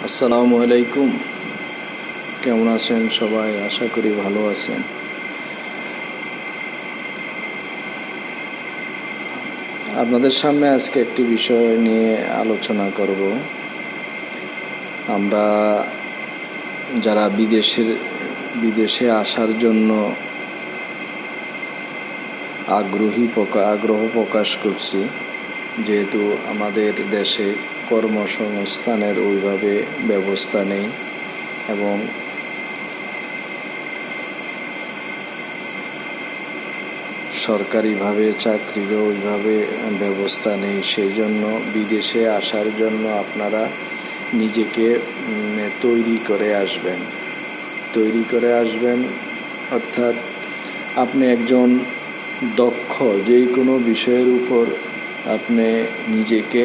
আসসালামু আলাইকুম। কেমন আছেন সবাই? আশা করি ভালো আছেন। আপনাদের সামনে আজকে একটি বিষয় নিয়ে আলোচনা করব। আমরা যারা বিদেশে আসার জন্য আগ্রহ প্রকাশ করছি, যেহেতু আমাদের দেশে কর্মসংস্থানের ওইভাবে ব্যবস্থা নেই এবং সরকারিভাবে চাকরিরও ওইভাবে ব্যবস্থা নেই। সেই জন্য বিদেশে আসার জন্য আপনারা নিজেকে তৈরি করে আসবেন। অর্থাৎ আপনি একজন দক্ষ, যেই কোনো বিষয়ের উপর আপনি নিজেকে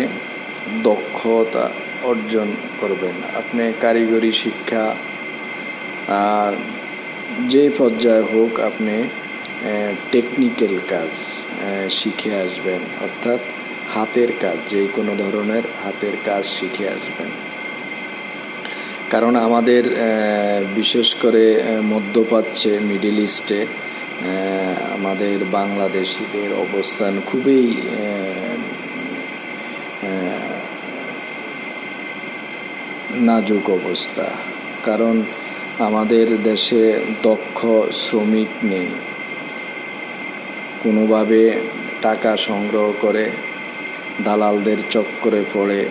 দক্ষতা অর্জন করবেন। আপনি কারিগরি শিক্ষা যে পর্যায়ে হোক, আপনি টেকনিক্যাল কাজ শিখে আসবেন, অর্থাৎ হাতের কাজ, যে কোনো ধরনের হাতের কাজ শিখে আসবেন। কারণ আমাদের বিশেষ করে মধ্যপ্রাচ্যে, মিডল ইস্টে আমাদের বাংলাদেশিদের অবস্থান খুবই নাজুক অবস্থা। কারণ আমাদের দেশে দক্ষ শ্রমিক নেই। কোনোভাবে টাকা সংগ্রহ করে দালালদের চক্করে পড়ে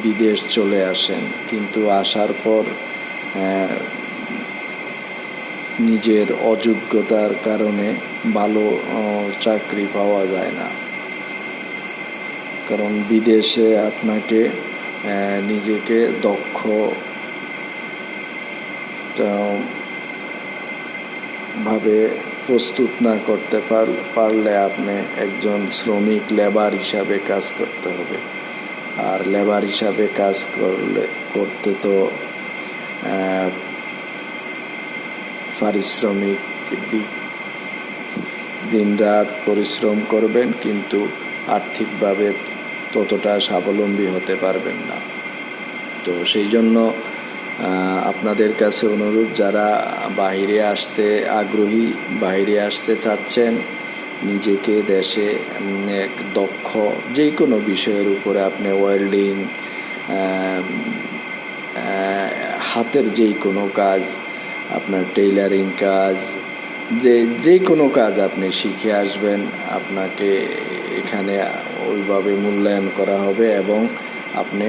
বিদেশ চলে আসেন, কিন্তু আসার পর নিজের অযোগ্যতার কারণে ভালো চাকরি পাওয়া যায় না। কারণ বিদেশে আপনাকে নিজেকে দক্ষ ভাবে প্রস্তুত না করতে পারলে আপনি একজন শ্রমিক, লেবার হিসাবে কাজ করতে হবে। আর লেবার হিসাবে কাজ করতে তো পারিশ্রমিক দিনরাত পরিশ্রম করবেন, কিন্তু আর্থিকভাবে ততটা স্বাবলম্বী হতে পারবেন না। তো সেই জন্য আপনাদের কাছে অনুরোধ, যারা বাইরে আসতে আগ্রহী, বাইরে আসতে চাচ্ছেন, নিজেকে দেশে দক্ষ যে কোনো বিষয়ের উপরে, আপনি ওয়েল্ডিং, হাতের যেই কোনো কাজ, আপনার টেইলারিং কাজ, যে কোনো কাজ আপনি শিখে আসবেন। আপনাকে এখানে ওইভাবে মূল্যায়ন করা হবে এবং আপনি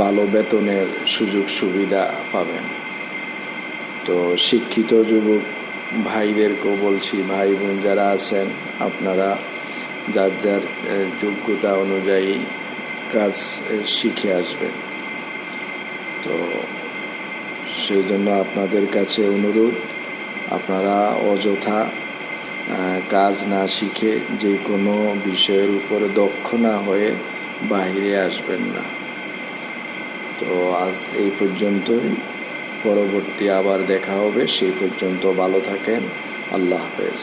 ভালো বেতনের সুযোগ সুবিধা পাবেন। তো শিক্ষিত যুবক ভাইদেরকেও বলছি, ভাই বোন যারা আছেন, আপনারা যার যার যোগ্যতা অনুযায়ী কাজ শিখে আসবেন। তো সেই জন্য আপনাদের কাছে অনুরোধ, আপনারা অযথা কাজ না শিখে, যে কোনো বিষয়ের উপরে দক্ষ না হয়ে বাহিরে আসবেন না। তো আজ এই পর্যন্তই, পরবর্তী আবার দেখা হবে। সেই পর্যন্ত ভালো থাকেন। আল্লাহ হাফেজ।